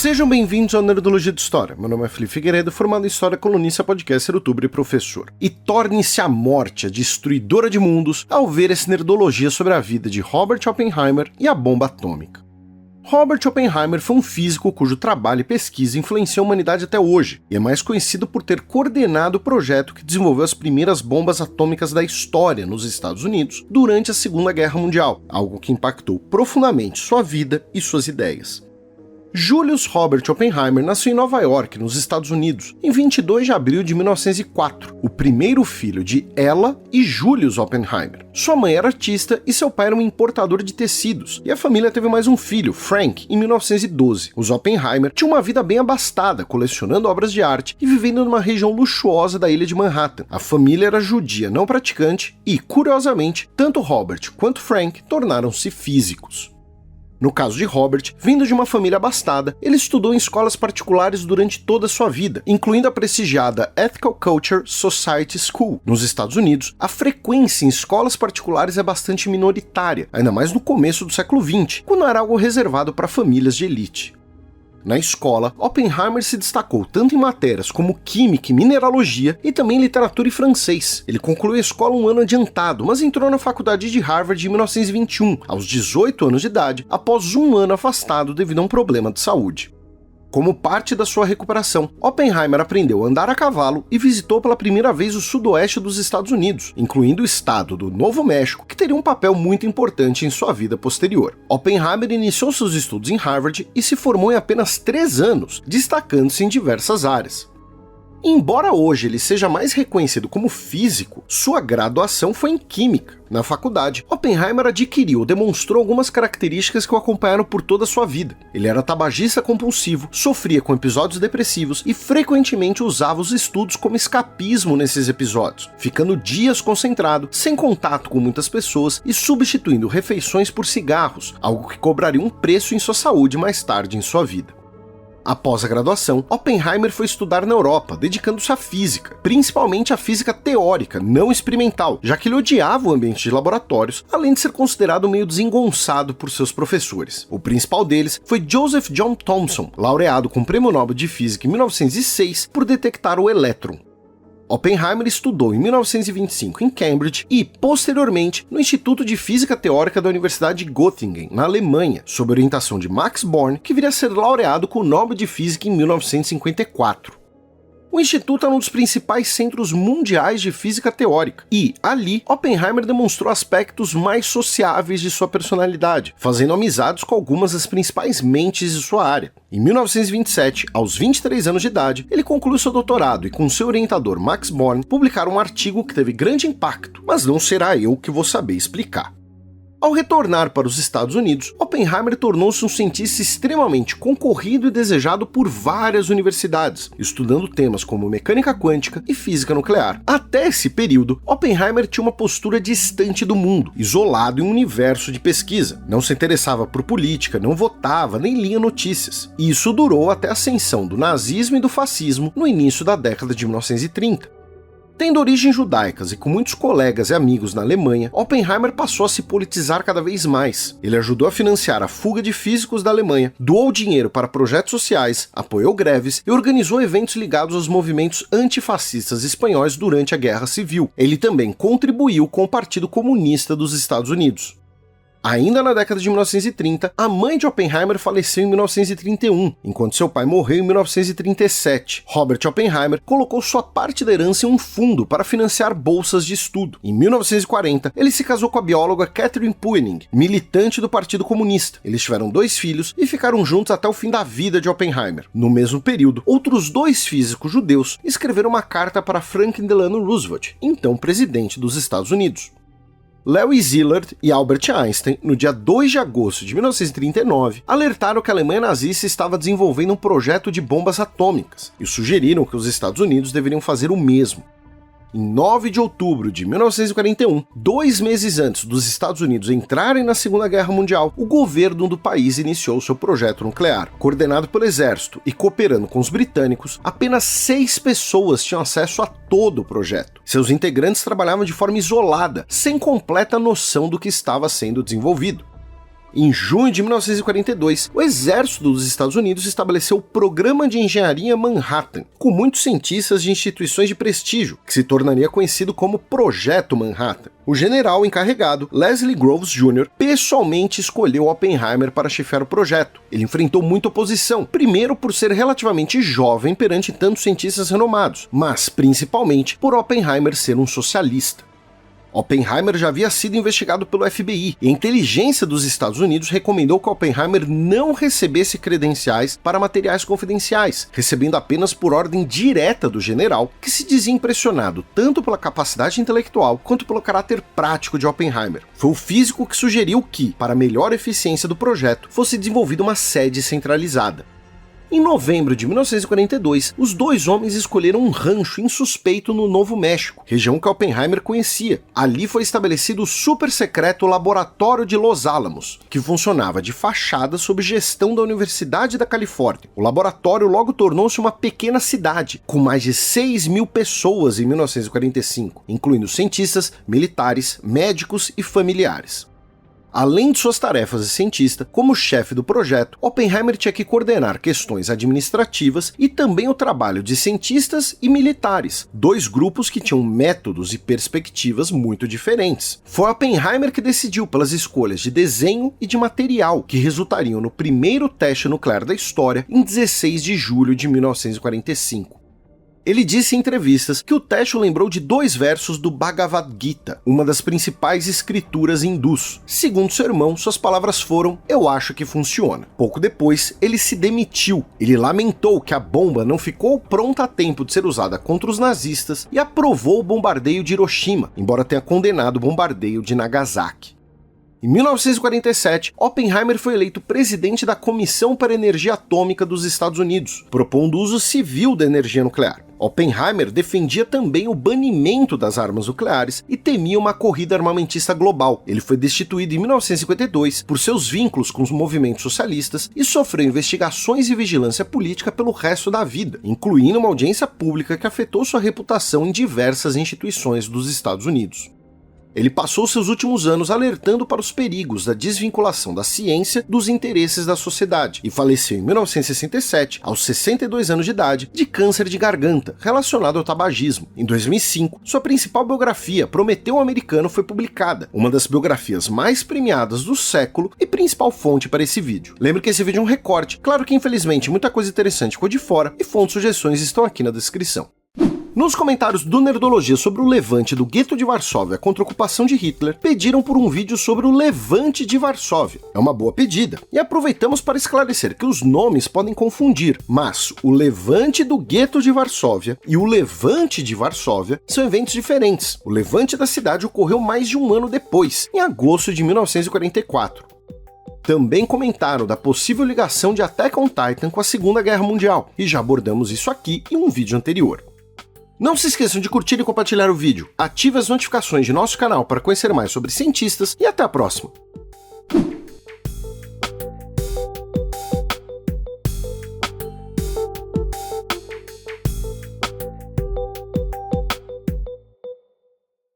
Sejam bem-vindos ao Nerdologia de História. Meu nome é Felipe Figueiredo, formado em História, colunista, podcaster, youtuber e professor. E torne-se a morte a destruidora de mundos ao ver essa Nerdologia sobre a vida de Robert Oppenheimer e a bomba atômica. Robert Oppenheimer foi um físico cujo trabalho e pesquisa influenciou a humanidade até hoje, e é mais conhecido por ter coordenado o projeto que desenvolveu as primeiras bombas atômicas da história nos Estados Unidos durante a Segunda Guerra Mundial, algo que impactou profundamente sua vida e suas ideias. Julius Robert Oppenheimer nasceu em Nova York, nos Estados Unidos, em 22 de abril de 1904, o primeiro filho de Ella e Julius Oppenheimer. Sua mãe era artista e seu pai era um importador de tecidos, e a família teve mais um filho, Frank, em 1912. Os Oppenheimer tinham uma vida bem abastada, colecionando obras de arte e vivendo numa região luxuosa da ilha de Manhattan. A família era judia não praticante e, curiosamente, tanto Robert quanto Frank tornaram-se físicos. No caso de Robert, vindo de uma família abastada, ele estudou em escolas particulares durante toda a sua vida, incluindo a prestigiada Ethical Culture Society School. Nos Estados Unidos, a frequência em escolas particulares é bastante minoritária, ainda mais no começo do século XX, quando era algo reservado para famílias de elite. Na escola, Oppenheimer se destacou tanto em matérias como química e mineralogia e também literatura e francês. Ele concluiu a escola um ano adiantado, mas entrou na faculdade de Harvard em 1921, aos 18 anos de idade, após um ano afastado devido a um problema de saúde. Como parte da sua recuperação, Oppenheimer aprendeu a andar a cavalo e visitou pela primeira vez o sudoeste dos Estados Unidos, incluindo o estado do Novo México, que teria um papel muito importante em sua vida posterior. Oppenheimer iniciou seus estudos em Harvard e se formou em apenas 3 anos, destacando-se em diversas áreas. Embora hoje ele seja mais reconhecido como físico, sua graduação foi em Química. Na faculdade, Oppenheimer adquiriu ou demonstrou algumas características que o acompanharam por toda a sua vida. Ele era tabagista compulsivo, sofria com episódios depressivos e frequentemente usava os estudos como escapismo nesses episódios, ficando dias concentrado, sem contato com muitas pessoas e substituindo refeições por cigarros, algo que cobraria um preço em sua saúde mais tarde em sua vida. Após a graduação, Oppenheimer foi estudar na Europa, dedicando-se à física, principalmente à física teórica, não experimental, já que ele odiava o ambiente de laboratórios, além de ser considerado meio desengonçado por seus professores. O principal deles foi Joseph John Thomson, laureado com o Prêmio Nobel de Física em 1906 por detectar o elétron. Oppenheimer estudou em 1925 em Cambridge e, posteriormente, no Instituto de Física Teórica da Universidade de Göttingen, na Alemanha, sob orientação de Max Born, que viria a ser laureado com o Nobel de Física em 1954. O Instituto era um dos principais centros mundiais de física teórica, e, ali, Oppenheimer demonstrou aspectos mais sociáveis de sua personalidade, fazendo amizades com algumas das principais mentes de sua área. Em 1927, aos 23 anos de idade, ele concluiu seu doutorado e, com seu orientador Max Born, publicaram um artigo que teve grande impacto, mas não será eu que vou saber explicar. Ao retornar para os Estados Unidos, Oppenheimer tornou-se um cientista extremamente concorrido e desejado por várias universidades, estudando temas como mecânica quântica e física nuclear. Até esse período, Oppenheimer tinha uma postura distante do mundo, isolado em um universo de pesquisa. Não se interessava por política, não votava, nem lia notícias. E isso durou até a ascensão do nazismo e do fascismo no início da década de 1930. Tendo origens judaicas e com muitos colegas e amigos na Alemanha, Oppenheimer passou a se politizar cada vez mais. Ele ajudou a financiar a fuga de físicos da Alemanha, doou dinheiro para projetos sociais, apoiou greves e organizou eventos ligados aos movimentos antifascistas espanhóis durante a Guerra Civil. Ele também contribuiu com o Partido Comunista dos Estados Unidos. Ainda na década de 1930, a mãe de Oppenheimer faleceu em 1931, enquanto seu pai morreu em 1937. Robert Oppenheimer colocou sua parte da herança em um fundo para financiar bolsas de estudo. Em 1940, ele se casou com a bióloga Catherine Puening, militante do Partido Comunista. Eles tiveram 2 filhos e ficaram juntos até o fim da vida de Oppenheimer. No mesmo período, outros 2 físicos judeus escreveram uma carta para Franklin Delano Roosevelt, então presidente dos Estados Unidos. Lewis Szilard e Albert Einstein, no dia 2 de agosto de 1939, alertaram que a Alemanha nazista estava desenvolvendo um projeto de bombas atômicas e sugeriram que os Estados Unidos deveriam fazer o mesmo. Em 9 de outubro de 1941, 2 meses antes dos Estados Unidos entrarem na Segunda Guerra Mundial, o governo do país iniciou seu projeto nuclear. Coordenado pelo exército e cooperando com os britânicos, apenas 6 pessoas tinham acesso a todo o projeto. Seus integrantes trabalhavam de forma isolada, sem completa noção do que estava sendo desenvolvido. Em junho de 1942, o exército dos Estados Unidos estabeleceu o Programa de Engenharia Manhattan, com muitos cientistas de instituições de prestígio, que se tornaria conhecido como Projeto Manhattan. O general encarregado, Leslie Groves Jr., pessoalmente escolheu Oppenheimer para chefiar o projeto. Ele enfrentou muita oposição, primeiro por ser relativamente jovem perante tantos cientistas renomados, mas principalmente por Oppenheimer ser um socialista. Oppenheimer já havia sido investigado pelo FBI e a inteligência dos Estados Unidos recomendou que Oppenheimer não recebesse credenciais para materiais confidenciais, recebendo apenas por ordem direta do general, que se dizia impressionado tanto pela capacidade intelectual quanto pelo caráter prático de Oppenheimer. Foi o físico que sugeriu que, para melhor eficiência do projeto, fosse desenvolvida uma sede centralizada. Em novembro de 1942, os dois homens escolheram um rancho insuspeito no Novo México, região que Oppenheimer conhecia. Ali foi estabelecido o super secreto Laboratório de Los Alamos, que funcionava de fachada sob gestão da Universidade da Califórnia. O laboratório logo tornou-se uma pequena cidade, com mais de 6.000 pessoas em 1945, incluindo cientistas, militares, médicos e familiares. Além de suas tarefas de cientista, como chefe do projeto, Oppenheimer tinha que coordenar questões administrativas e também o trabalho de cientistas e militares, dois grupos que tinham métodos e perspectivas muito diferentes. Foi Oppenheimer que decidiu pelas escolhas de desenho e de material, que resultariam no primeiro teste nuclear da história em 16 de julho de 1945. Ele disse em entrevistas que o teste o lembrou de dois versos do Bhagavad Gita, uma das principais escrituras hindus. Segundo seu irmão, suas palavras foram: "Eu acho que funciona". Pouco depois, ele se demitiu. Ele lamentou que a bomba não ficou pronta a tempo de ser usada contra os nazistas e aprovou o bombardeio de Hiroshima, embora tenha condenado o bombardeio de Nagasaki. Em 1947, Oppenheimer foi eleito presidente da Comissão para a Energia Atômica dos Estados Unidos, propondo o uso civil da energia nuclear. Oppenheimer defendia também o banimento das armas nucleares e temia uma corrida armamentista global. Ele foi destituído em 1952 por seus vínculos com os movimentos socialistas e sofreu investigações e vigilância política pelo resto da vida, incluindo uma audiência pública que afetou sua reputação em diversas instituições dos Estados Unidos. Ele passou seus últimos anos alertando para os perigos da desvinculação da ciência dos interesses da sociedade e faleceu em 1967, aos 62 anos de idade, de câncer de garganta, relacionado ao tabagismo. Em 2005, sua principal biografia, Prometeu Americano, foi publicada, uma das biografias mais premiadas do século e principal fonte para esse vídeo. Lembre que esse vídeo é um recorte, claro que infelizmente muita coisa interessante ficou de fora e fontes e sugestões estão aqui na descrição. Nos comentários do Nerdologia sobre o levante do gueto de Varsóvia contra a ocupação de Hitler, pediram por um vídeo sobre o levante de Varsóvia. É uma boa pedida, e aproveitamos para esclarecer que os nomes podem confundir, mas o levante do gueto de Varsóvia e o levante de Varsóvia são eventos diferentes. O levante da cidade ocorreu mais de um ano depois, em agosto de 1944. Também comentaram da possível ligação de Attack on Titan com a Segunda Guerra Mundial, e já abordamos isso aqui em um vídeo anterior. Não se esqueçam de curtir e compartilhar o vídeo, ative as notificações de nosso canal para conhecer mais sobre cientistas e até a próxima!